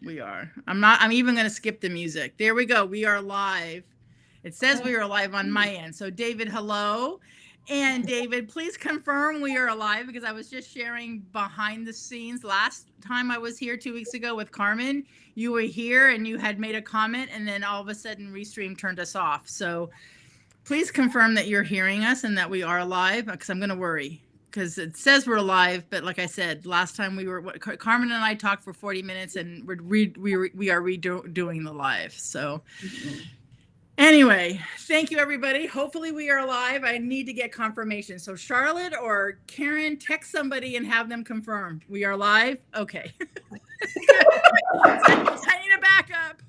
We are. I'm even going to skip the music. There we go. We are live. It says we are live on my end. So David, hello. And David, please confirm we are alive, because I was just sharing behind the scenes. Last time I was here 2 weeks ago with Carmen, you were here and you had made a comment, and then all of a sudden Restream turned us off. So please confirm that you're hearing us and that we are live, because I'm going to worry. Because it says we're live, but like I said, last time Carmen and I talked for 40 minutes, and we are redoing the live. So anyway, thank you, everybody. Hopefully we are live. I need to get confirmation. So Charlotte or Karen, text somebody and have them confirm we are live. Okay. I need a backup.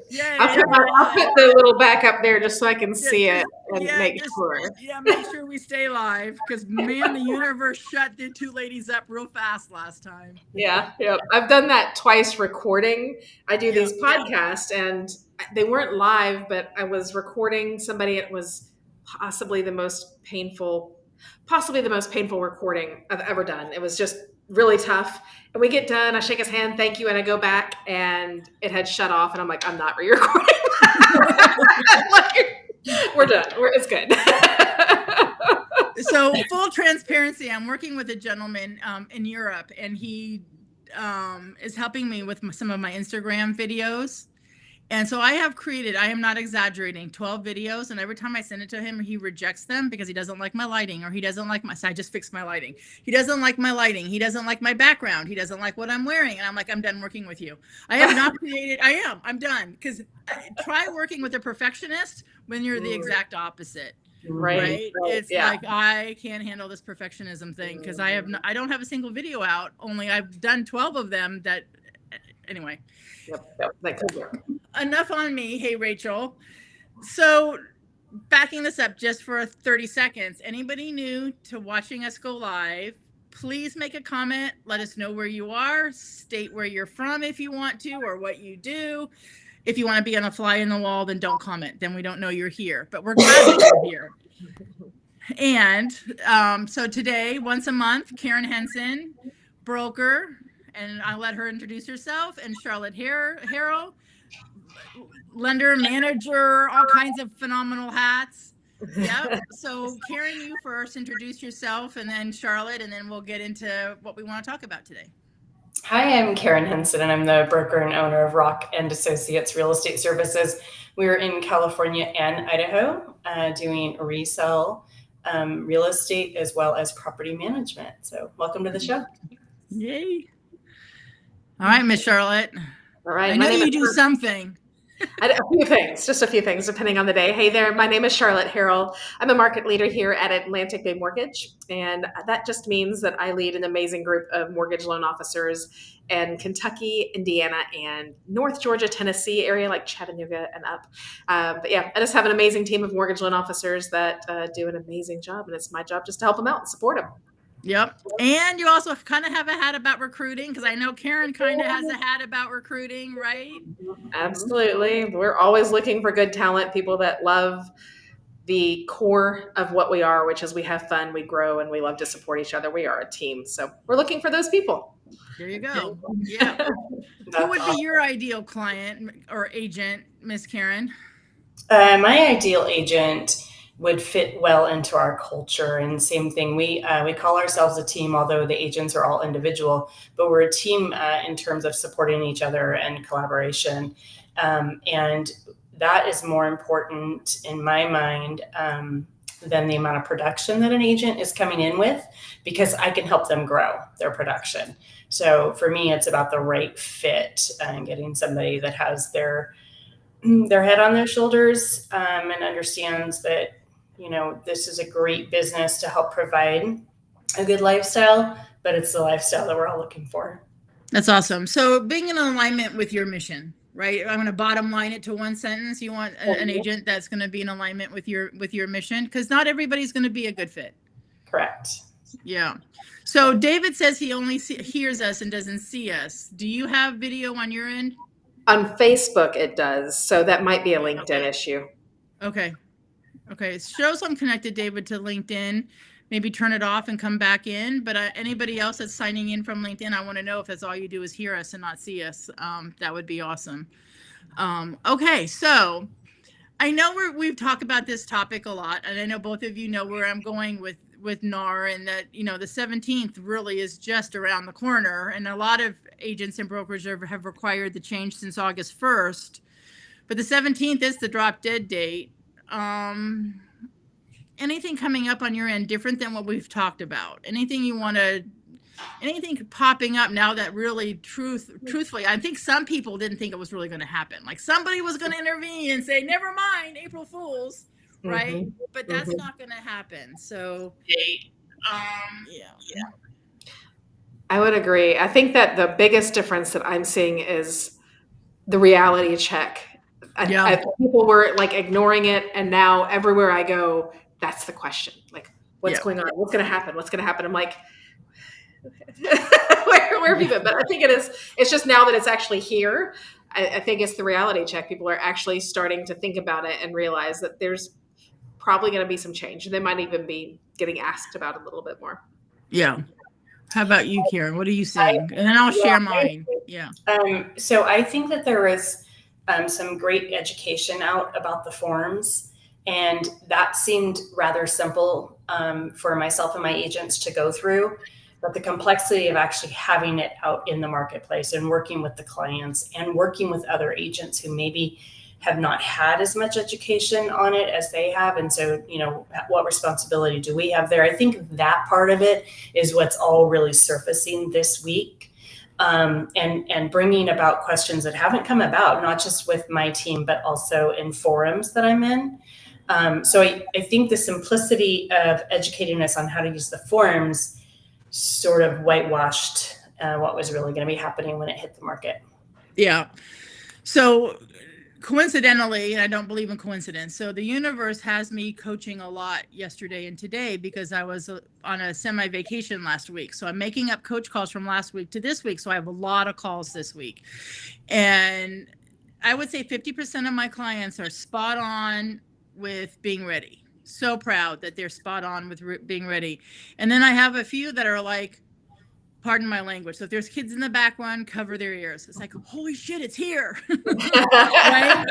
Yeah, I'll put the little back up there just so I can see it and make sure. Yeah, make sure we stay live, because man, the universe shut the two ladies up real fast last time. Yeah. I've done that twice recording. I do these podcasts and they weren't live, but I was recording somebody. It was possibly the most painful recording I've ever done. It was just really tough. And we get done, I shake his hand, thank you, and I go back and it had shut off, and I'm like, I'm not re-recording. We're done. It's good. So full transparency, I'm working with a gentleman in Europe, and he is helping me with some of my Instagram videos. And so I am not exaggerating, 12 videos. And every time I send it to him, he rejects them because he doesn't like my lighting, or he doesn't like so I just fixed my lighting. He doesn't like my lighting. He doesn't like my background. He doesn't like what I'm wearing. And I'm like, I'm done working with you. I'm done. Because try working with a perfectionist when you're the exact opposite. Right? It's like, I can't handle this perfectionism thing, because I don't have a single video out. Only I've done 12 of them that, anyway. Yep, that could work. Enough on me. Hey, Rachel. So backing this up just for 30 seconds, anybody new to watching us go live, please make a comment. Let us know where you are. State where you're from if you want to, or what you do. If you want to be on a fly in the wall, then don't comment. Then we don't know you're here. But we're glad that you're here. And so today, once a month, Karen Henson, broker, and I'll let her introduce herself, and Charlotte Harrell, lender, manager, all kinds of phenomenal hats. Yeah. So Karen, you first introduce yourself, and then Charlotte, and then we'll get into what we want to talk about today. Hi, I'm Karen Henson, and I'm the broker and owner of Rock and Associates Real Estate Services. We're in California and Idaho doing resale real estate as well as property management. So welcome to the show. Yay. All right, Miss Charlotte. All right. I know you do something. Just a few things, depending on the day. Hey there, my name is Charlotte Harrell. I'm a market leader here at Atlantic Bay Mortgage, and that just means that I lead an amazing group of mortgage loan officers in Kentucky, Indiana, and North Georgia, Tennessee area, like Chattanooga and up. But yeah, I just have an amazing team of mortgage loan officers that do an amazing job, and it's my job just to help them out and support them. Yep. And you also kind of have a hat about recruiting, because I know Karen kind of has a hat about recruiting, right? Absolutely. We're always looking for good talent, people that love the core of what we are, which is we have fun, we grow, and we love to support each other. We are a team. So we're looking for those people. There you go. Yeah. Who would be your ideal client or agent, Miss Karen? My ideal agent would fit well into our culture, and same thing. We call ourselves a team, although the agents are all individual, but we're a team in terms of supporting each other and collaboration. And that is more important in my mind than the amount of production that an agent is coming in with, because I can help them grow their production. So for me, it's about the right fit and getting somebody that has their head on their shoulders and understands that, this is a great business to help provide a good lifestyle, but it's the lifestyle that we're all looking for. That's awesome. So being in alignment with your mission, right? I'm going to bottom line it to one sentence. You want an agent that's going to be in alignment with your mission, because not everybody's going to be a good fit. Correct. Yeah. So David says he only hears us and doesn't see us. Do you have video on your end? On Facebook, it does. So that might be a LinkedIn issue. Okay. It shows I'm connected, David, to LinkedIn. maybe turn it off and come back in. But anybody else that's signing in from LinkedIn, I want to know if that's all you do is hear us and not see us. That would be awesome. Okay, so I know we've talked about this topic a lot, and I know both of you know where I'm going with NAR, and that, you know, the 17th really is just around the corner, and a lot of agents and brokers have required the change since August 1st, but the 17th is the drop dead date. Anything coming up on your end different than what we've talked about? Anything popping up now that really truthfully, I think some people didn't think it was really going to happen. Like somebody was going to intervene and say, never mind, April Fools, right? Mhm. But that's not going to happen. So, yeah. I would agree. I think that the biggest difference that I'm seeing is the reality check. People were like ignoring it, and now everywhere I go, that's the question. Like, what's going on? What's going to happen? What's going to happen? I'm like, where have you been? But I think it's just now that it's actually here, I think it's the reality check. People are actually starting to think about it and realize that there's probably going to be some change. They might even be getting asked about it a little bit more. Yeah. How about you, Karen? What are you saying? And then I'll share mine. Yeah. So I think that there was some great education out about the forms, and that seemed rather simple for myself and my agents to go through. But the complexity of actually having it out in the marketplace and working with the clients and working with other agents who maybe have not had as much education on it as they have. And so, you know, what responsibility do we have there? I think that part of it is what's all really surfacing this week, and bringing about questions that haven't come about, not just with my team, but also in forums that I'm in. So I think the simplicity of educating us on how to use the forms sort of whitewashed what was really going to be happening when it hit the market. Yeah. So coincidentally, and I don't believe in coincidence, so the universe has me coaching a lot yesterday and today because I was on a semi-vacation last week. So I'm making up coach calls from last week to this week. So I have a lot of calls this week. And I would say 50% of my clients are spot on with being ready. So proud that they're spot on with being ready. And then I have a few that are like, pardon my language. So if there's kids in the background, cover their ears. It's like, holy shit, it's here. Right?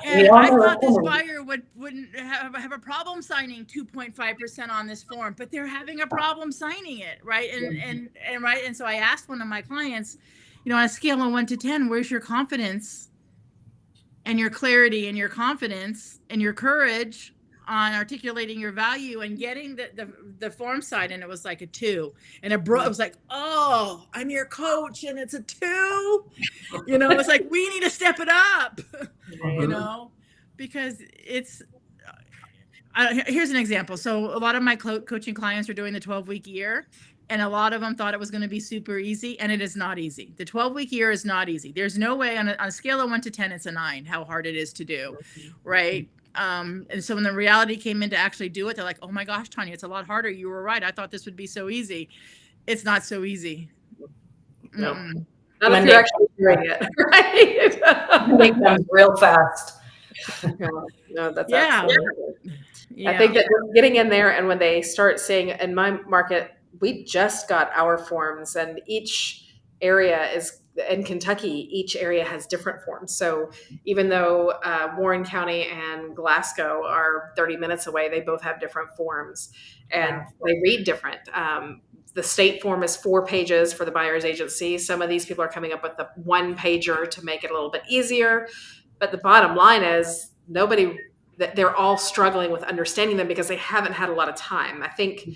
And I thought this buyer wouldn't have a problem signing 2.5% on this form, but they're having a problem signing it, right? And right. And so I asked one of my clients, you know, on a scale of 1 to 10, where's your confidence and your clarity and your confidence and your courage on articulating your value and getting the form side? And it was like a 2. And it was like, oh, I'm your coach and it's a 2. You know, it's like, we need to step it up, you know, because it's, here's an example. So a lot of my coaching clients are doing the 12-week year, and a lot of them thought it was going to be super easy, and it is not easy. The 12-week year is not easy. There's no way on a scale of 1 to 10, it's a 9, how hard it is to do, right? And so when the reality came in to actually do it, they're like, oh my gosh, Tanya, it's a lot harder. You were right. I thought this would be so easy. It's not so easy. No. Not if you're actually doing it, right? Make them real fast. No, that's Yeah. I think that getting in there, and when they start seeing, in my market, we just got our forms, and each area is in Kentucky, each area has different forms. So even though Warren County and Glasgow are 30 minutes away, they both have different forms, and they read different. The state form is 4 pages for the buyer's agency. Some of these people are coming up with the 1-pager to make it a little bit easier. But the bottom line is they're all struggling with understanding them because they haven't had a lot of time. I think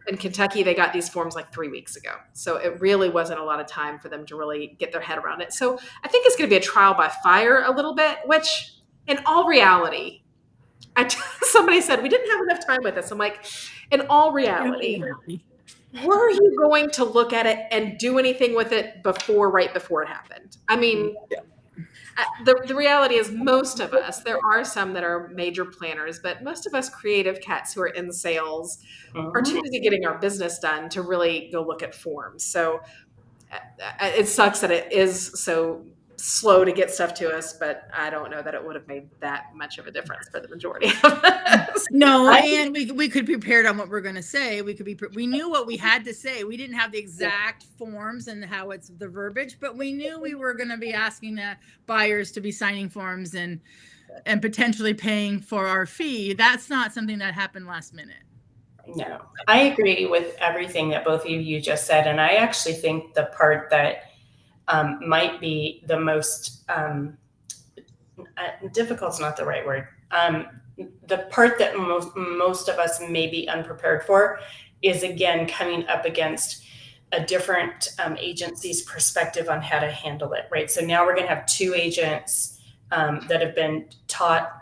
in Kentucky, they got these forms like 3 weeks ago. So it really wasn't a lot of time for them to really get their head around it. So I think it's going to be a trial by fire a little bit, which in all reality, somebody said, we didn't have enough time with this. I'm like, in all reality, were you going to look at it and do anything with it right before it happened? I mean, the reality is most of us, there are some that are major planners, but most of us creative cats who are in sales are too busy getting our business done to really go look at forms. So it sucks that it is so slow to get stuff to us, but I don't know that it would have made that much of a difference for the majority of us. No, and we could be prepared on what we're going to say. We knew what we had to say. We didn't have the exact forms and how it's the verbiage, but we knew we were going to be asking the buyers to be signing forms and potentially paying for our fee. That's not something that happened last minute. No, I agree with everything that both of you just said. And I actually think the part that might be the most difficult is not the right word. The part that most of us may be unprepared for is, again, coming up against a different agency's perspective on how to handle it, right? So now we're going to have two agents that have been taught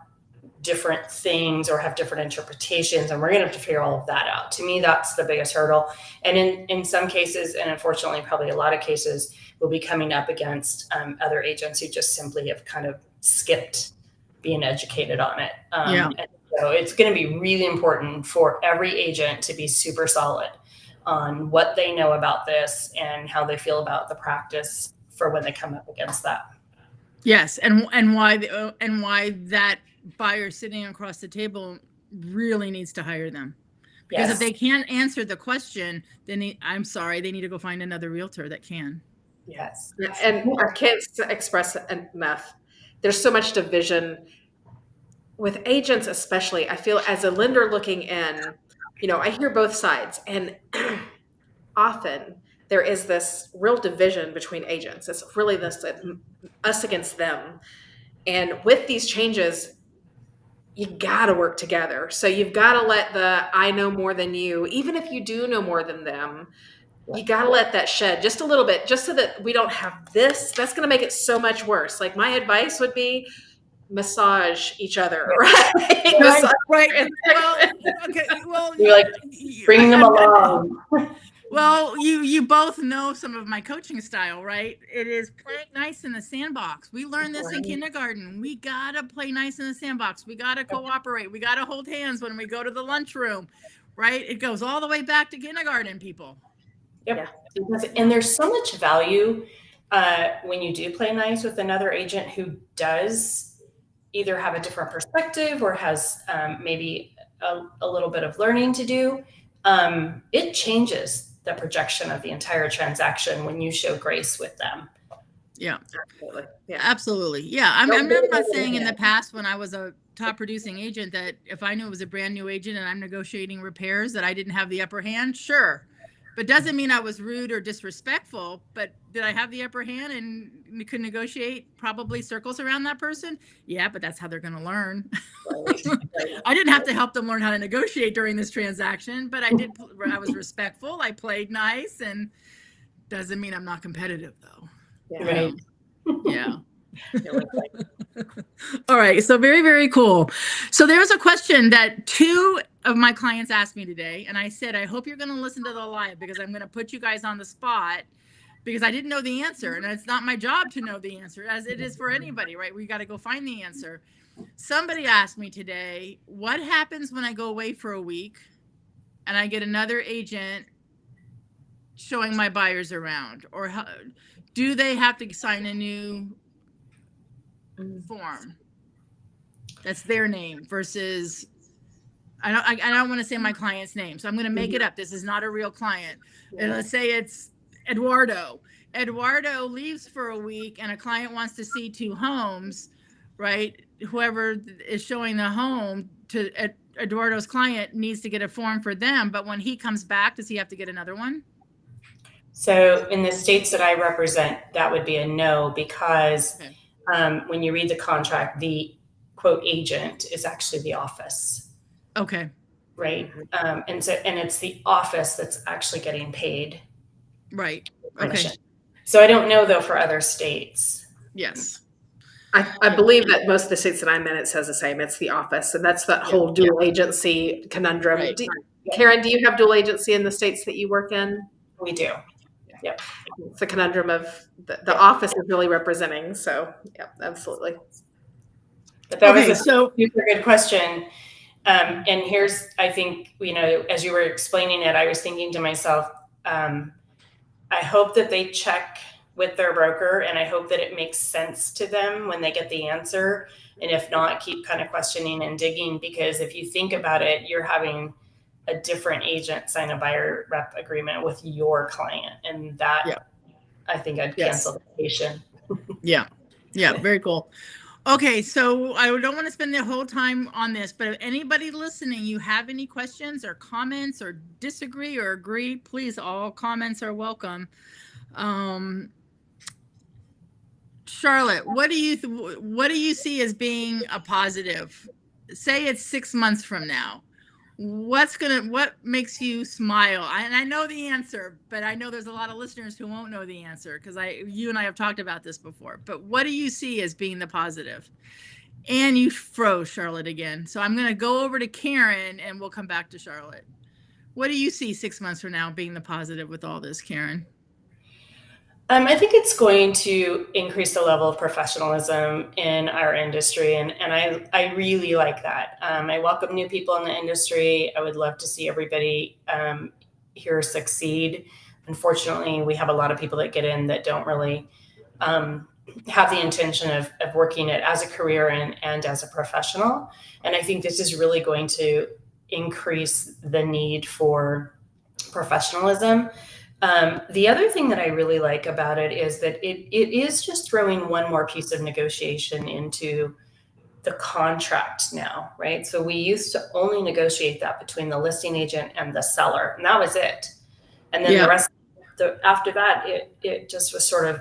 different things or have different interpretations, and we're going to have to figure all of that out. To me, that's the biggest hurdle. And in some cases, and unfortunately probably a lot of cases, we'll be coming up against other agents who just simply have kind of skipped being educated on it. And so it's going to be really important for every agent to be super solid on what they know about this and how they feel about the practice for when they come up against that. Yes, and why that buyer sitting across the table really needs to hire them. Because if they can't answer the question, then I'm sorry, they need to go find another realtor that can. Yes. And I can't express enough. There's so much division with agents, especially. I feel as a lender looking in, I hear both sides, and often there is this real division between agents. It's really this us against them. And with these changes, you got to work together. So you've got to let I know more than you, even if you do know more than them, you got to let that shed just a little bit, just so that we don't have this. That's going to make it so much worse. Like, my advice would be massage each other, right? Right. Well, okay. Well, you're like, bring them along. Well, you both know some of my coaching style, right? It is play nice in the sandbox. We learned this in kindergarten. We gotta play nice in the sandbox. We gotta cooperate. We gotta hold hands when we go to the lunchroom, right? It goes all the way back to kindergarten, people. Yep. And there's so much value when you do play nice with another agent who does either have a different perspective or has maybe a little bit of learning to do. It changes the projection of the entire transaction when you show grace with them. Yeah, absolutely. Yeah, absolutely. Yeah, I'm not saying in the past when I was a top producing agent that if I knew it was a brand new agent and I'm negotiating repairs that I didn't have the upper hand. Sure. But doesn't mean I was rude or disrespectful, but did I have the upper hand and could negotiate probably circles around that person? Yeah, but that's how they're going to learn. I didn't have to help them learn how to negotiate during this transaction, but I was respectful. I played nice, and doesn't mean I'm not competitive though. Yeah. Right. Yeah. All right. So very, very cool. So there's a question that two of my clients asked me today. And I said, I hope you're going to listen to the live because I'm going to put you guys on the spot because I didn't know the answer. And it's not my job to know the answer as it is for anybody, right? We got to go find the answer. Somebody asked me today, what happens when I go away for a week and I get another agent showing my buyers around? Or do they have to sign a new form that's their name versus I don't want to say my client's name, so I'm going to make it up. This is not a real client. And let's say it's Eduardo leaves for a week and a client wants to see two homes, right? Whoever is showing the home to Eduardo's client needs to get a form for them, but when he comes back, does he have to get another one? So in the states that I represent, that would be a no, because when you read the contract, the quote agent is actually the office. Okay. Right. And it's the office that's actually getting paid. Right. Commission. Okay. So I don't know though for other states. Yes. I believe that most of the states that I'm in, it says the same. It's the office, and that's that whole dual agency conundrum. Right. Karen, do you have dual agency in the states that you work in? We do. Yep. It's the conundrum of the office is really representing. So, yeah, absolutely. But that was a super good question. And here's, I think, as you were explaining it, I was thinking to myself, I hope that they check with their broker, and I hope that it makes sense to them when they get the answer. And if not, keep kind of questioning and digging, because if you think about it, you're having a different agent sign a buyer rep agreement with your client, and that Yeah. I think I'd Yes. cancel the patient. Yeah. Very cool. Okay, so I don't want to spend the whole time on this, but if anybody listening, you have any questions or comments or disagree or agree, please, all comments are welcome. Charlotte, what do you see as being a positive? Say it's 6 months from now. What makes you smile? And I know the answer, but I know there's a lot of listeners who won't know the answer, because you and I have talked about this before. But what do you see as being the positive? And you froze, Charlotte, again. So I'm going to go over to Karen and we'll come back to Charlotte. What do you see 6 months from now being the positive with all this, Karen? I think it's going to increase the level of professionalism in our industry, and I really like that. I welcome new people in the industry. I would love to see everybody here succeed. Unfortunately, we have a lot of people that get in that don't really have the intention of working it as a career and as a professional. And I think this is really going to increase the need for professionalism. The other thing that I really like about it is that it is just throwing one more piece of negotiation into the contract now, right? So we used to only negotiate that between the listing agent and the seller, and that was it. And then the rest, after that, it just was sort of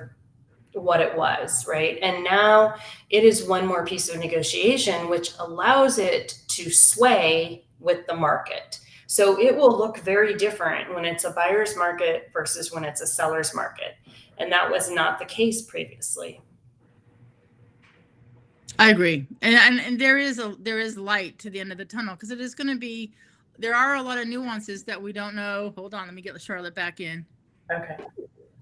what it was, right? And now it is one more piece of negotiation, which allows it to sway with the market. So it will look very different when it's a buyer's market versus when it's a seller's market. And that was not the case previously. I agree. And there is light to the end of the tunnel, because there are a lot of nuances that we don't know. Hold on, let me get Charlotte back in. Okay.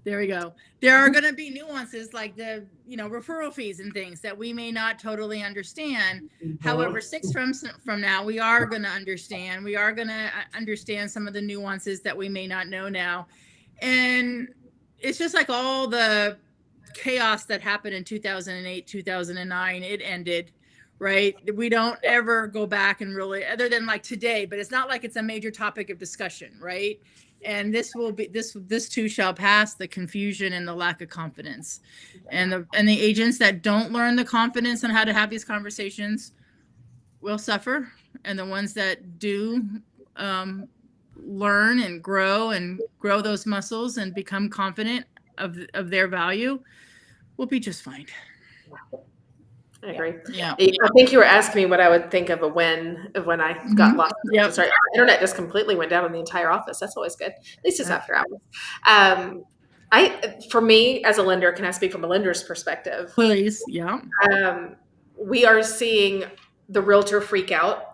There we go. There are going to be nuances like the, referral fees and things that we may not totally understand. Mm-hmm. However, 6 months from now, we are going to understand. We are going to understand some of the nuances that we may not know now. And it's just like all the chaos that happened in 2008, 2009, it ended, right? We don't ever go back and really, other than like today, but it's not like it's a major topic of discussion, right? And this too shall pass, the confusion and the lack of confidence. And the agents that don't learn the confidence on how to have these conversations will suffer. And the ones that do learn and grow those muscles and become confident of their value will be just fine. I agree. Yeah. I think you were asking me what I would think of when I got lost. Yep. Sorry, our internet just completely went down in the entire office. That's always good. At least it's after hours. For me as a lender, can I speak from a lender's perspective? Please. Yeah. We are seeing the realtor freak out,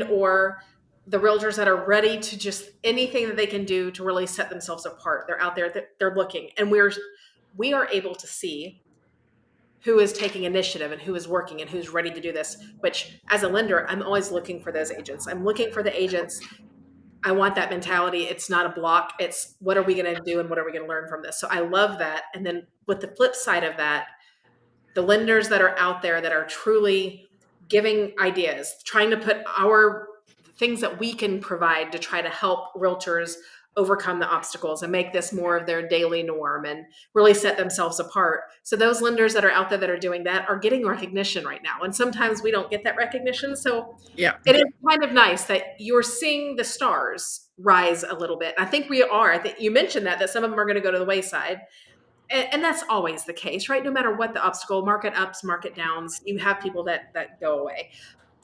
or the realtors that are ready to just anything that they can do to really set themselves apart. They're out there, they're looking, and we are able to see who is taking initiative and who is working and who's ready to do this, which as a lender, I'm always looking for those agents. I'm looking for the agents. I want that mentality. It's not a block. It's what are we going to do and what are we going to learn from this? So I love that. And then with the flip side of that, the lenders that are out there that are truly giving ideas, trying to put our things that we can provide to try to help realtors overcome the obstacles and make this more of their daily norm and really set themselves apart. So those lenders that are out there that are doing that are getting recognition right now. And sometimes we don't get that recognition. So yeah, it is kind of nice that you're seeing the stars rise a little bit. I think we are. I think you mentioned that some of them are going to go to the wayside. And that's always the case, right? No matter what the obstacle, market ups, market downs, you have people that go away.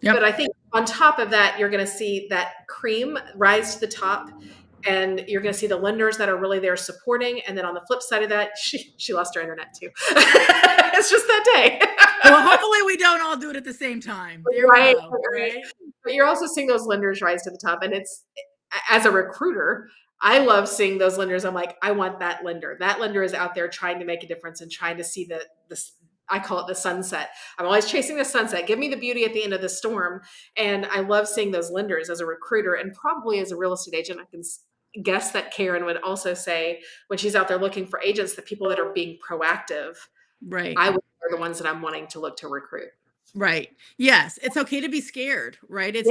Yep. But I think on top of that, you're going to see that cream rise to the top. And you're going to see the lenders that are really there supporting. And then on the flip side of that, she lost her internet too. It's just that day. Well, hopefully we don't all do it at the same time. There we go, right? But you're also seeing those lenders rise to the top. And it's, as a recruiter, I love seeing those lenders. I'm like, I want that lender. That lender is out there trying to make a difference and trying to see the I call it the sunset. I'm always chasing the sunset. Give me the beauty at the end of the storm. And I love seeing those lenders as a recruiter and probably as a real estate agent. guess that Karen would also say when she's out there looking for agents, the people that are being proactive, Right. I would are the ones that I'm wanting to look to recruit. Right. Yes. It's okay to be scared, right? It's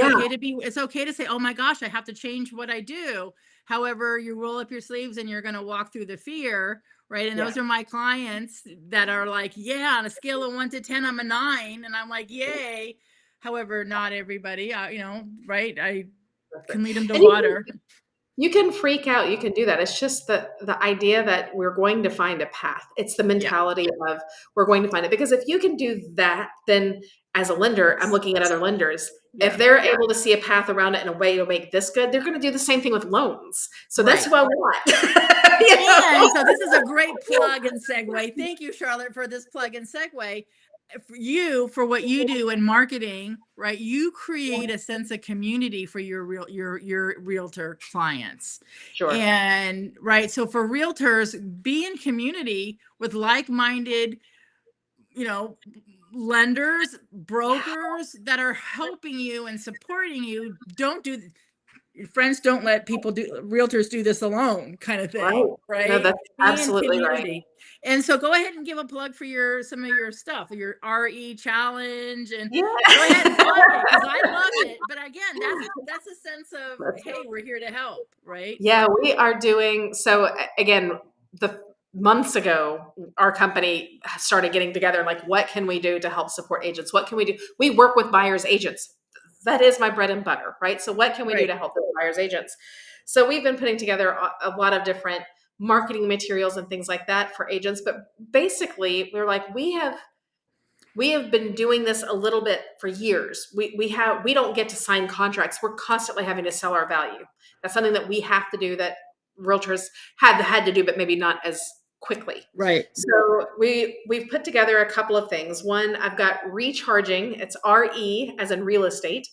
okay to say, oh my gosh, I have to change what I do. However, you roll up your sleeves and you're going to walk through the fear, right? And those are my clients that are like, yeah, on a scale of 1 to 10, I'm a 9. And I'm like, yay. However, not everybody, right? I can lead them to water. You can freak out. You can do that. It's just the idea that we're going to find a path. It's the mentality of we're going to find it. Because if you can do that, then as a lender, I'm looking at other lenders. If they're able to see a path around it in a way to make this good, they're going to do the same thing with loans. So that's who I want. And so this is a great plug and segue. Thank you, Charlotte, for this plug and segue. For what you do in marketing, right? You create a sense of community for your realtor clients. Sure. And right. So for realtors, be in community with like-minded, lenders, brokers that are helping you and supporting you. Friends don't let realtors do this alone, kind of thing, right? No, that's absolutely right. And so go ahead and give a plug for some of your stuff, your RE challenge, and go ahead and plug it, because I love it. But again, that's a sense of, hey, we're here to help, right? Yeah, we are doing, so again, months ago, our company started getting together, like, what can we do to help support agents? What can we do? We work with buyers agents. That is my bread and butter, right? So what can we do to help the buyers agents? So we've been putting together a lot of different marketing materials and things like that for agents. But basically, we're like, we have been doing this a little bit for years. We don't get to sign contracts. We're constantly having to sell our value. That's something that we have to do that realtors had to do, but maybe not as quickly. Right. So we've put together a couple of things. One, I've got Recharging. It's RE as in real estate,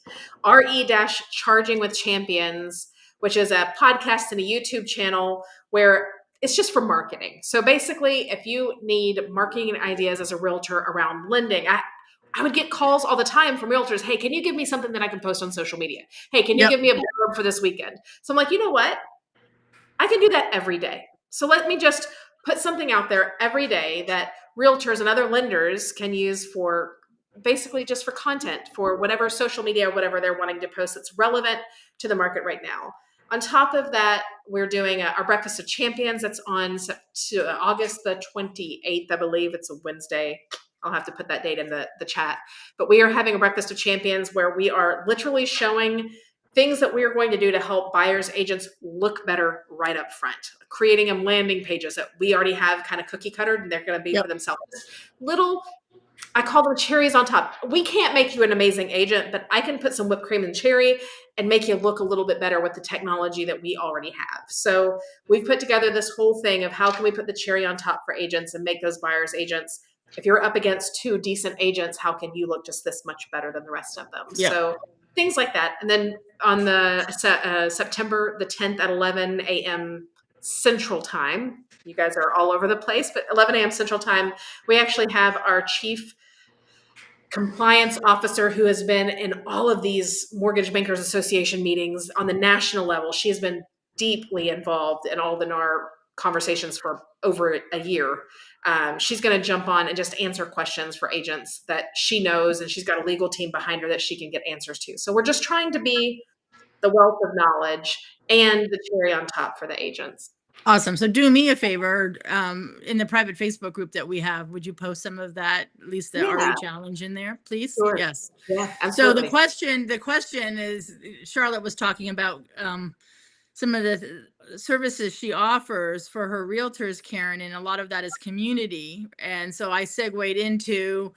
RE-Charging with Champions, which is a podcast and a YouTube channel where it's just for marketing. So basically, if you need marketing ideas as a realtor around lending, I would get calls all the time from realtors. Hey, can you give me something that I can post on social media? Hey, can you give me a blurb for this weekend? So I'm like, you know what? I can do that every day. So let me just put something out there every day that realtors and other lenders can use for basically just for content, for whatever social media, whatever they're wanting to post that's relevant to the market right now. On top of that, we're doing our Breakfast of Champions. That's on August the 28th, I believe. It's a Wednesday. I'll have to put that date in the chat. But we are having a Breakfast of Champions where we are literally showing things that we are going to do to help buyers agents look better right up front, creating them landing pages that we already have kind of cookie cuttered, and they're going to be for themselves. I call them cherries on top. We can't make you an amazing agent, but I can put some whipped cream and cherry and make you look a little bit better with the technology that we already have. So we've put together this whole thing of how can we put the cherry on top for agents and make those buyers agents. If you're up against 2 decent agents, how can you look just this much better than the rest of them? Yeah. So things like that. And then on the September the 10th at 11 a.m. Central Time, you guys are all over the place, but 11 a.m. Central Time, we actually have our chief compliance officer who has been in all of these Mortgage Bankers Association meetings on the national level. She has been deeply involved in all the NAR conversations for over a year. She's going to jump on and just answer questions for agents that she knows, and she's got a legal team behind her that she can get answers to. So we're just trying to be the wealth of knowledge and the cherry on top for the agents. Awesome. So do me a favor, in the private Facebook group that we have, would you post some of that, at least the RE challenge in there, please? Sure. Yes. Yeah, absolutely. So the question is, Charlotte was talking about some of the services she offers for her realtors, Karen, and a lot of that is community. And so I segued into,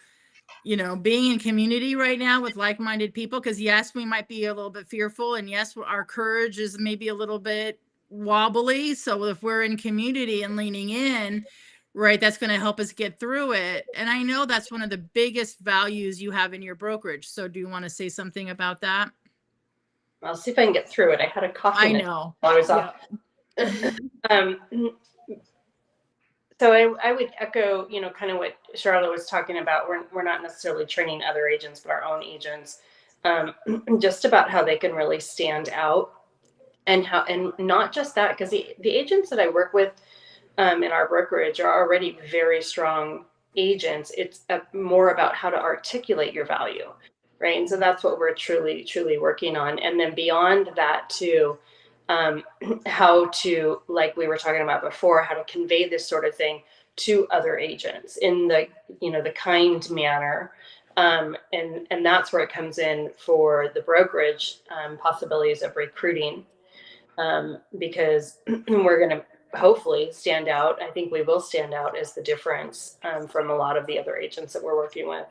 being in community right now with like-minded people, because yes, we might be a little bit fearful, and yes, our courage is maybe a little bit wobbly. So if we're in community and leaning in, right, that's going to help us get through it. And I know that's one of the biggest values you have in your brokerage. So do you want to say something about that? I'll see if I can get through it. I had a coffee. I know. While I was off. So I would echo, kind of what Charlotte was talking about. We're not necessarily training other agents, but our own agents, just about how they can really stand out and not just that, because the agents that I work with in our brokerage are already very strong agents. It's more about how to articulate your value, right? And so that's what we're truly working on. And then beyond that too, how to, like we were talking about before, how to convey this sort of thing to other agents in the, the kind manner. And that's where it comes in for the brokerage possibilities of recruiting, because we're going to hopefully stand out. I think we will stand out as the difference from a lot of the other agents that we're working with.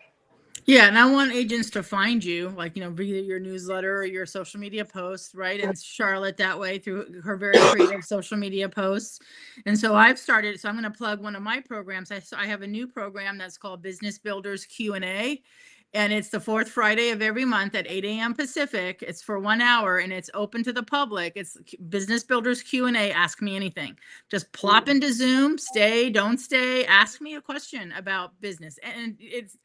Yeah, and I want agents to find you, like, via your newsletter or your social media posts, right? And Charlotte that way through her very creative social media posts. And so I'm going to plug one of my programs. I have a new program that's called Business Builders Q&A. And it's the fourth Friday of every month at 8 a.m. Pacific. It's for 1 hour and it's open to the public. It's Business Builders Q&A. Ask me anything. Just plop into Zoom, stay, don't stay. Ask me a question about business. And it's,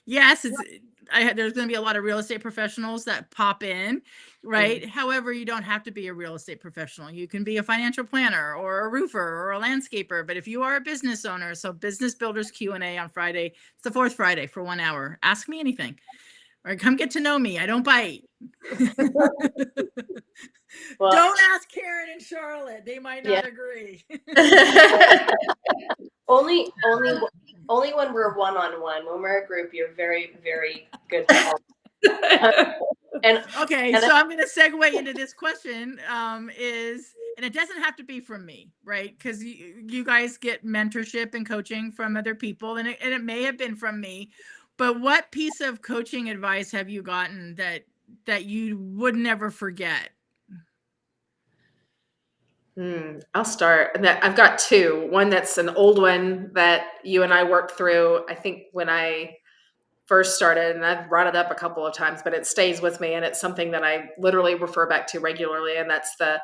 yes, there's going to be a lot of real estate professionals that pop in, right? However, you don't have to be a real estate professional. You can be a financial planner or a roofer or a landscaper. But if you are a business owner, so Business Builders Q&A on Friday, it's the fourth Friday for 1 hour. Ask me anything, or come get to know me. I don't bite. Well, don't ask Karen and Charlotte. They might not agree. Only when we're one-on-one. When we're a group, you're very, very good. And okay, so I'm going to segue into this question. And it doesn't have to be from me, right? Because you guys get mentorship and coaching from other people, and it may have been from me. But what piece of coaching advice have you gotten that you would never forget? I'll start. I've got two. One that's an old one that you and I worked through, I think, when I first started, and I've brought it up a couple of times, but it stays with me, and it's something that I literally refer back to regularly. And that's the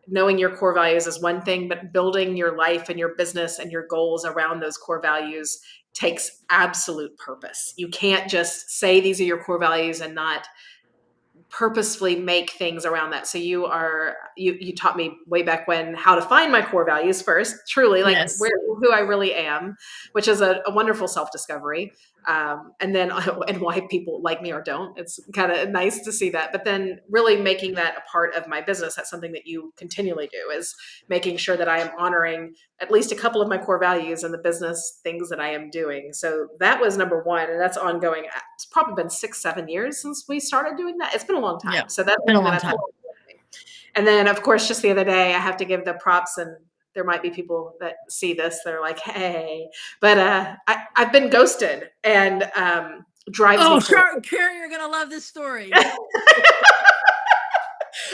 knowing your core values is one thing, but building your life and your business and your goals around those core values takes absolute purpose. You can't just say these are your core values and not purposefully make things around that. So you taught me way back when how to find my core values first, truly, like Yes. who I really am, which is a wonderful self-discovery. And then and why people like me or don't. It's kind of nice to see that. But then really making that a part of my business, that's something that you continually do, is making sure that I am honoring at least a couple of my core values in the business things that I am doing. So that was number one. And that's ongoing. It's probably been 6-7 years since we started doing that. It's been a long time. Yeah, so that's been a long time. And then, of course, just the other day, I have to give the props, and there might be people that see this, they're like, hey, but I've been ghosted, and drives me crazy. Oh, Karen, you're going to love this story.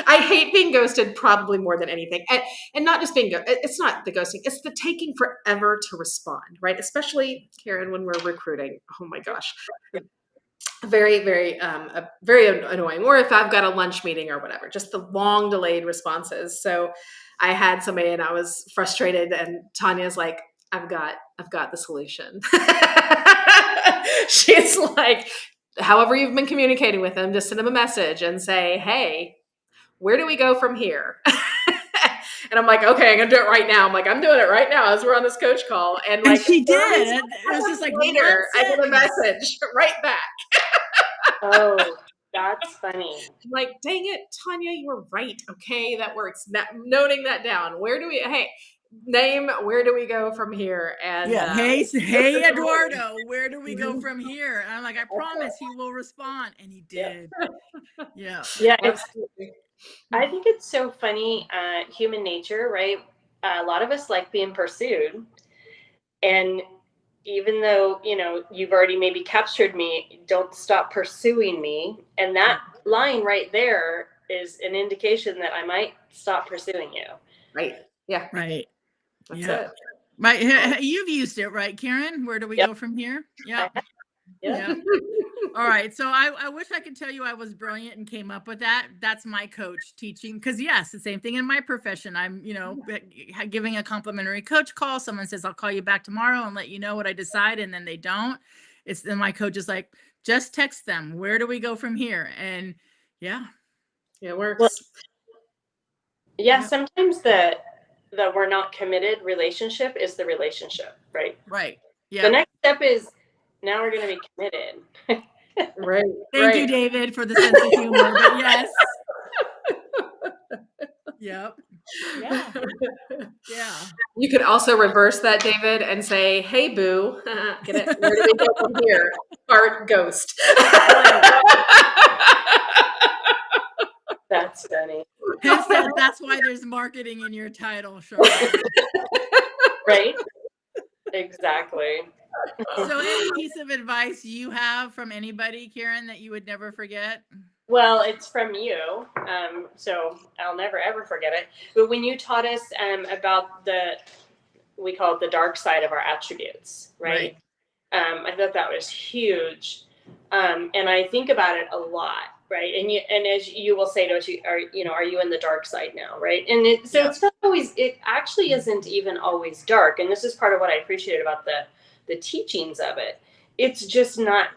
I hate being ghosted probably more than anything. And not just being it's not the ghosting, it's the taking forever to respond, right? Especially, Karen, when we're recruiting. Oh my gosh. Very, very, very annoying. Or if I've got a lunch meeting or whatever, just the long delayed responses. So I had somebody and I was frustrated, and Tanya's like, I've got the solution. She's like, however you've been communicating with them, just send them a message and say, hey, where do we go from here? And I'm like, okay, I'm gonna do it right now. I'm like, I'm doing it right now as we're on this coach call. And like, she did. It was just like later, I get a message right back. Oh, that's funny. I'm like, dang it, Tanya, you were right. Okay, that works. Noting that down. Where do we go from here? And yeah, hey, Eduardo, where do we go from here? And I'm like, I promise he will respond, and he did. Yeah, absolutely. I think it's so funny, human nature, right? A lot of us like being pursued, and even though you've already maybe captured me, don't stop pursuing me. And that line right there is an indication that I might stop pursuing you. Right. Yeah. Right. That's it. Right. You've used it, right, Karen? Where do we go from here? Yeah. Yeah. All right. So I wish I could tell you I was brilliant and came up with that. That's my coach teaching. Because yes, the same thing in my profession. I'm, giving a complimentary coach call. Someone says, I'll call you back tomorrow and let you know what I decide. And then they don't. Then my coach is like, just text them. Where do we go from here? And yeah. It works. Yeah, Yep. sometimes the we're not committed relationship is the relationship, right? Right. The Yeah. next step is now we're going to be committed. Right. Thank you, David, for the sense of humor. But yes. Yep. Yeah. Yeah. You could also reverse that, David, and say, "Hey, boo, get it? Where do we go from here?" Heart ghost. Right. That's funny. Hence that's why there's marketing in your title, Charlotte. Right? Exactly. So any piece of advice you have from anybody, Karen, that you would never forget? Well, it's from you, so I'll never ever forget it. But when you taught us about we call it the dark side of our attributes, right? I thought that was huge, and I think about it a lot, right? And as you will say to us, are you in the dark side now, right? And it's not always. It actually isn't even always dark, and this is part of what I appreciate about the teachings of it. It's just not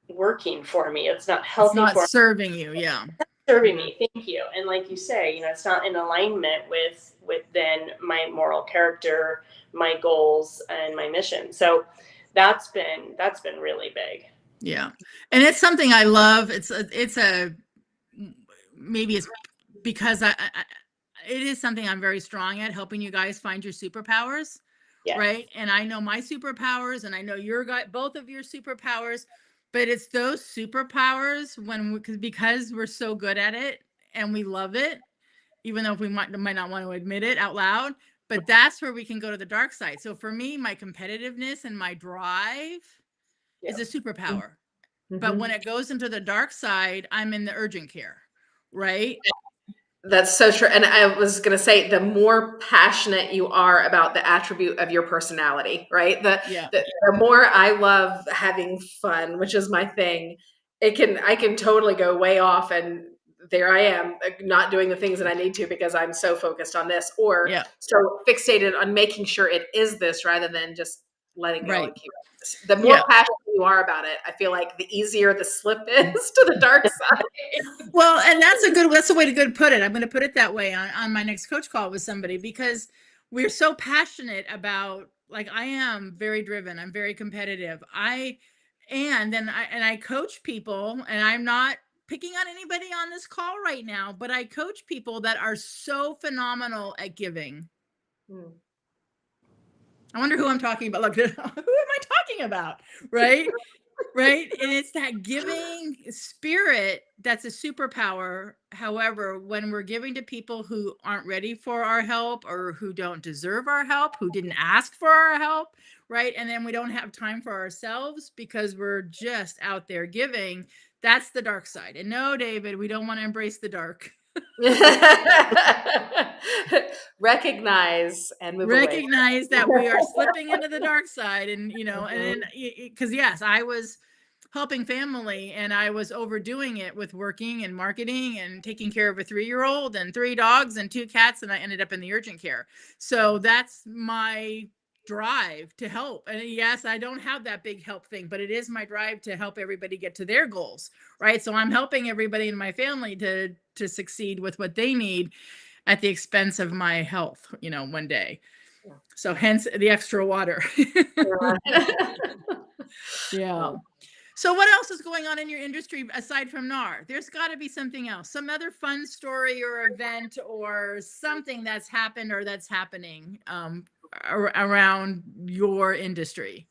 working for me. It's not healthy It's not for serving you. Yeah. serving me. Thank you. And like you say, it's not in alignment with then my moral character, my goals, and my mission. So that's been really big. Yeah. And it's something I love. Maybe it's because it is something I'm very strong at, helping you guys find your superpowers. Yes. Right. And I know my superpowers, and I know both of your superpowers, but it's those superpowers because we're so good at it and we love it, even though we might not want to admit it out loud, but that's where we can go to the dark side. So for me, my competitiveness and my drive is a superpower. But when it goes into the dark side, I'm in the urgent care, right? That's so true. And I was going to say, the more passionate you are about the attribute of your personality, right? The more I love having fun, which is my thing, I can totally go way off, and there I am, not doing the things that I need to because I'm so focused on this, or so fixated on making sure it is this rather than just letting go and keep it. The more passionate you are about it, I feel like the easier the slip is to the dark side. Well, and that's a way to put it. I'm going to put it that way on my next coach call with somebody, because we're so passionate about, like, I am very driven. I'm very competitive. I coach people, and I'm not picking on anybody on this call right now, but I coach people that are so phenomenal at giving. I wonder who I'm talking about. Look, who am I talking about? Right? Right. And it's that giving spirit that's a superpower. However, when we're giving to people who aren't ready for our help, or who don't deserve our help, who didn't ask for our help, right? And then we don't have time for ourselves because we're just out there giving, that's the dark side. And no, David, we don't want to embrace the dark. Recognize and move Recognize that we are slipping into the dark side. And and because yes, I was helping family, and I was overdoing it with working and marketing and taking care of a 3-year-old and 3 dogs and 2 cats, and I ended up in the urgent care. So that's my drive to help. And yes, I don't have that big help thing, but it is my drive to help everybody get to their goals, right? So I'm helping everybody in my family to succeed with what they need at the expense of my health, one day. So hence the extra water. Yeah. So what else is going on in your industry aside from NAR? There's got to be something else, some other fun story or event or something that's happened or that's happening around your industry.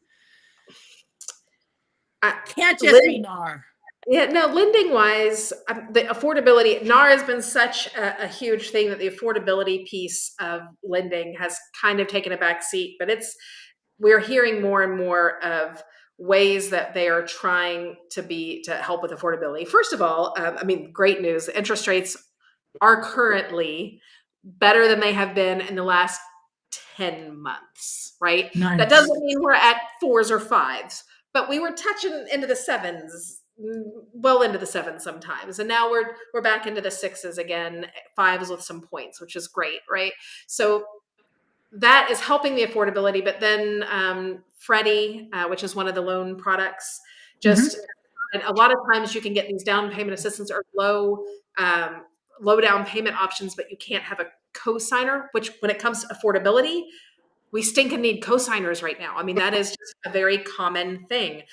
Can't just be NAR. Yeah, no, lending wise, the affordability, NAR has been such a huge thing that the affordability piece of lending has kind of taken a back seat, but we're hearing more and more of ways that they are trying to help with affordability. First of all, great news. Interest rates are currently better than they have been in the last 10 months, right? Nice. That doesn't mean we're at 4s or 5s, but we were touching into the 7s, well into the 7s sometimes, and now we're back into the 6s again, 5s with some points, which is great, right? So that is helping the affordability. But then Freddie, which is one of the loan products, just a lot of times you can get these down payment assistance or low low down payment options, but you can't have a cosigner, which when it comes to affordability, we stink and need cosigners right now. I mean, that is just a very common thing.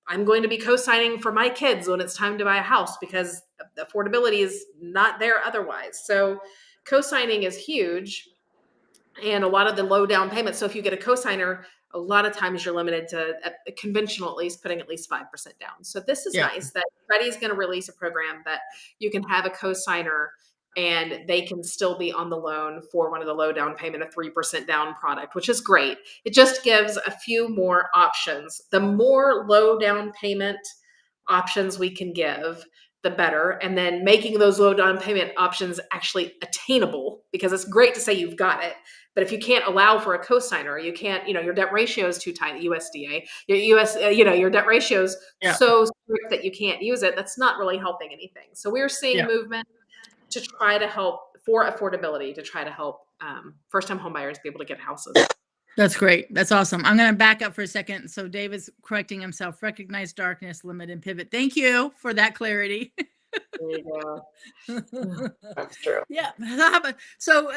I'm going to be co-signing for my kids when it's time to buy a house because the affordability is not there otherwise. So co-signing is huge, and a lot of the low down payments. So if you get a cosigner, a lot of times you're limited to conventional, at least putting at least 5% down. So this is nice that Freddie's going to release a program that you can have a cosigner and they can still be on the loan for one of the low down payment, a 3% down product, which is great. It just gives a few more options. The more low down payment options we can give, the better. And then making those low down payment options actually attainable, because it's great to say you've got it. But if you can't allow for a cosigner, you can't, your debt ratio is too tight, USDA, your debt ratio is so strict that you can't use it. That's not really helping anything. So we're seeing movement to try to help for affordability, to try to help first-time home buyers be able to get houses. That's great. That's awesome. I'm going to back up for a second. So David's correcting himself. Recognize darkness, limit, and pivot. Thank you for that clarity. There you go. That's true. Yeah. So,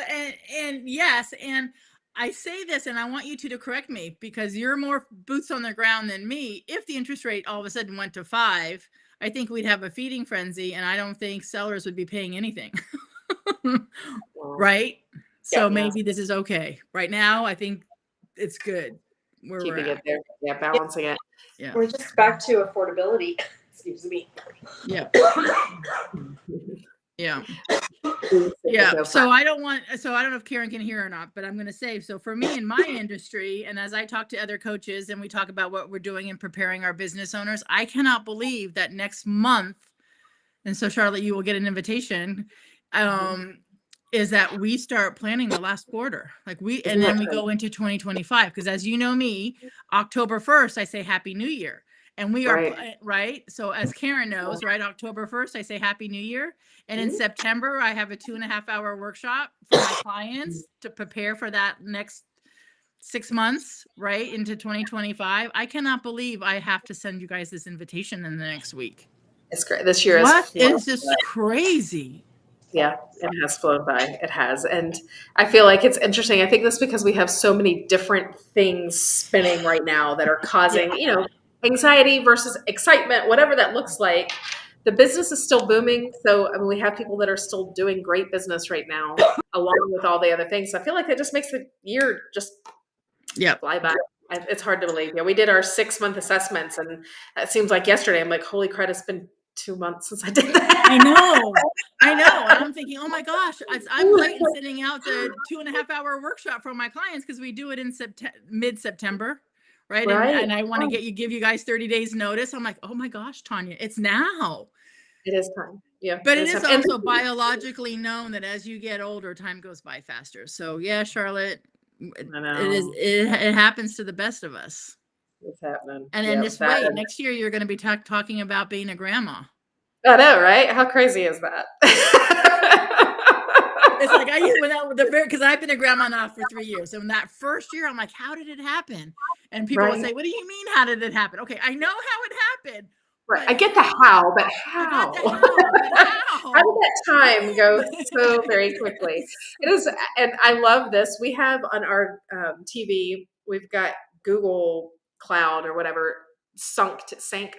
and yes, and I say this, and I want you two to correct me because you're more boots on the ground than me. If the interest rate all of a sudden went to 5, I think we'd have a feeding frenzy, and I don't think sellers would be paying anything. Right? So maybe this is okay. Right now, I think it's good. Keeping it there. Yeah, balancing it. Yeah. We're just back to affordability. Excuse me. Yeah. Yeah. Yeah. So I don't know if Karen can hear or not, but I'm going to say, so for me in my industry, and as I talk to other coaches and we talk about what we're doing in preparing our business owners, I cannot believe that next month, and so Charlotte, you will get an invitation, is that we start planning the last quarter. And then we go into 2025. Because as you know me, October 1st, I say Happy New Year. And we are, right? So as Karen knows, right, October 1st, I say Happy New Year. And in September, I have a 2.5-hour workshop for my clients to prepare for that next 6 months, right, into 2025. I cannot believe I have to send you guys this invitation in the next week. It's great. This year is just crazy. Yeah, it has flown by. It has. And I feel like it's interesting. I think that's because we have so many different things spinning right now that are causing, anxiety versus excitement, whatever that looks like. The business is still booming. So we have people that are still doing great business right now, along with all the other things. So I feel like it just makes the year just fly by. It's hard to believe. Yeah, we did our 6-month assessments, and it seems like yesterday. I'm like, holy crap, it's been 2 months since I did that. I know. And I'm thinking, oh my gosh, I'm late in sending out the 2.5-hour workshop for my clients because we do it in mid-September. Right. And I want to give you guys 30 days notice. I'm like, oh my gosh, Tanya, it's now. It is time. Yeah. But it is also biologically known that as you get older, time goes by faster. So yeah, Charlotte, it happens to the best of us. It's happening. And then next year, you're going to be talking about being a grandma. I know, right? How crazy is that? It's like I used because I've been a grandma now for 3 years. So in that first year, I'm like, how did it happen? And people will say, what do you mean? How did it happen? Okay, I know how it happened. Right. I get the how, but how? How did that time go so very quickly? It is, and I love this. We have on our TV, we've got Google Cloud or whatever sunk. I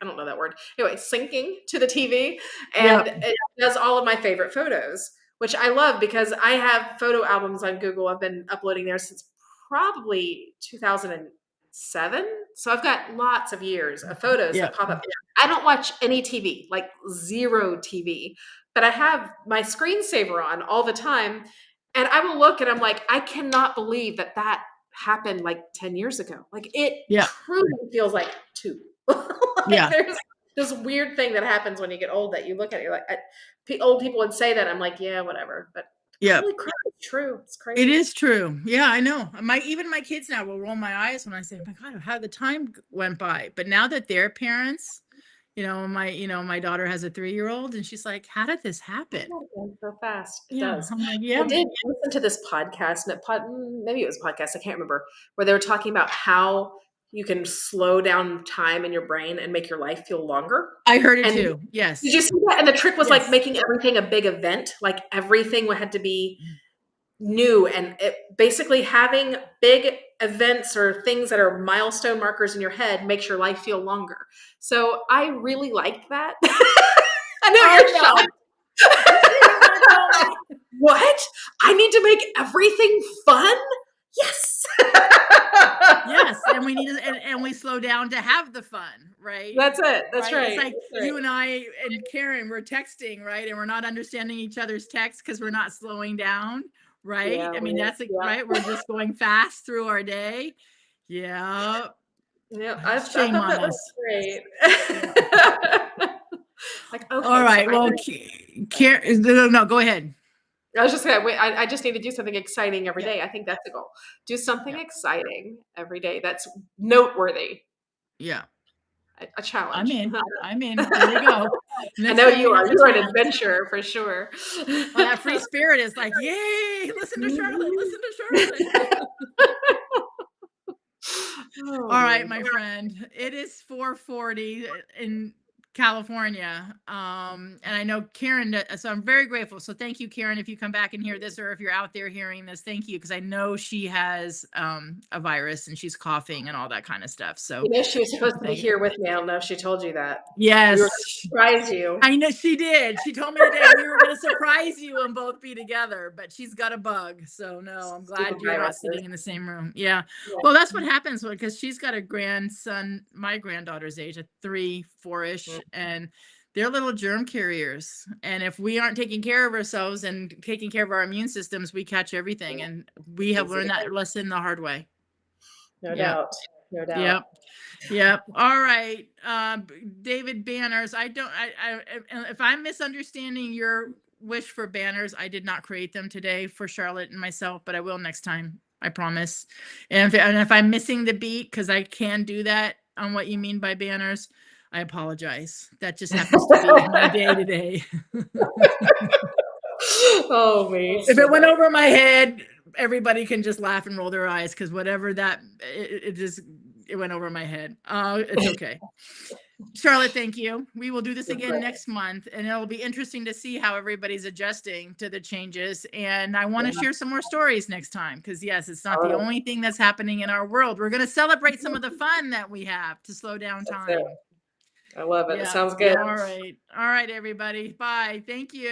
don't know that word. Anyway, syncing to the TV, and it does all of my favorite photos, which I love because I have photo albums on Google. I've been uploading there since probably 2007. So I've got lots of years of photos that pop up. I don't watch any TV, like zero TV, but I have my screensaver on all the time. And I will look and I'm like, I cannot believe that happened like 10 years ago. Like it truly feels like 2. There's this weird thing that happens when you get old that you look at it, you're like, old people would say that. I'm like, yeah, whatever. But holy crap, it's true. It's crazy. It is true. Yeah, I know. Even my kids now will roll my eyes when I say, oh my God, how the time went by. But now that they're parents, my daughter has a 3-year-old and she's like, how did this happen? So fast. It does. I'm like, I did listen to this podcast, maybe it was a podcast, I can't remember, where they were talking about how you can slow down time in your brain and make your life feel longer. I heard it And too. Yes. did you see that? And the trick was Yes. like making everything a big event. Like everything had to be new, and basically having big events or things that are milestone markers in your head makes your life feel longer. So I really liked that. I know you're no. shocked. What? I need to make everything fun? Yes. Yes, and we need to, and we slow down to have the fun, right? That's it. That's right. It's like That's you right. and I and Karen, we're texting, right? And we're not understanding each other's text because we're not slowing down, right? Yeah, I mean, that's right. We're just going fast through our day. Yeah. Yeah, I Shame thought on that us. was great. Like, okay. All right. Well, Karen, no, go ahead. I was just gonna wait. I just need to do something exciting every day. I think that's the goal. Do something exciting every day that's noteworthy. Yeah. A challenge. I'm in. Here we go. I know you are. You're an adventurer for sure. Well, that free spirit is like, yay! Listen to Charlotte. Listen to Charlotte. All right, my friend. It is 4:40 in California. And I know Karen, so I'm very grateful. So thank you, Karen, if you come back and hear this, or if you're out there hearing this, thank you. Because I know she has a virus and she's coughing and all that kind of stuff. So she was supposed to be here with me. I don't know if she told you that. Yes. We were going to surprise you. I know she did. She told me today we were going to surprise you and both be together, but she's got a bug. So no, I'm glad you're not sitting in the same room. Yeah. Well, that's what happens because she's got a grandson, my granddaughter's age, 3, 4-ish, and they're little germ carriers. And if we aren't taking care of ourselves and taking care of our immune systems, we catch everything. And we have learned that lesson the hard way. No doubt. No doubt. Yep. Yep. All right. David, banners. If I'm misunderstanding your wish for banners, I did not create them today for Charlotte and myself, but I will next time. I promise. And if I'm missing the beat, because I can do that on what you mean by banners, I apologize. That just happens to be my day today. Oh, me. If it went over my head, everybody can just laugh and roll their eyes because whatever that it went over my head. It's okay. Charlotte, thank you. We will do this again next month, and it'll be interesting to see how everybody's adjusting to the changes. And I want to share some more stories next time because, yes, it's not the only thing that's happening in our world. We're going to celebrate some of the fun that we have to slow down time. I love it. It sounds good. All right. All right, everybody. Bye. Thank you.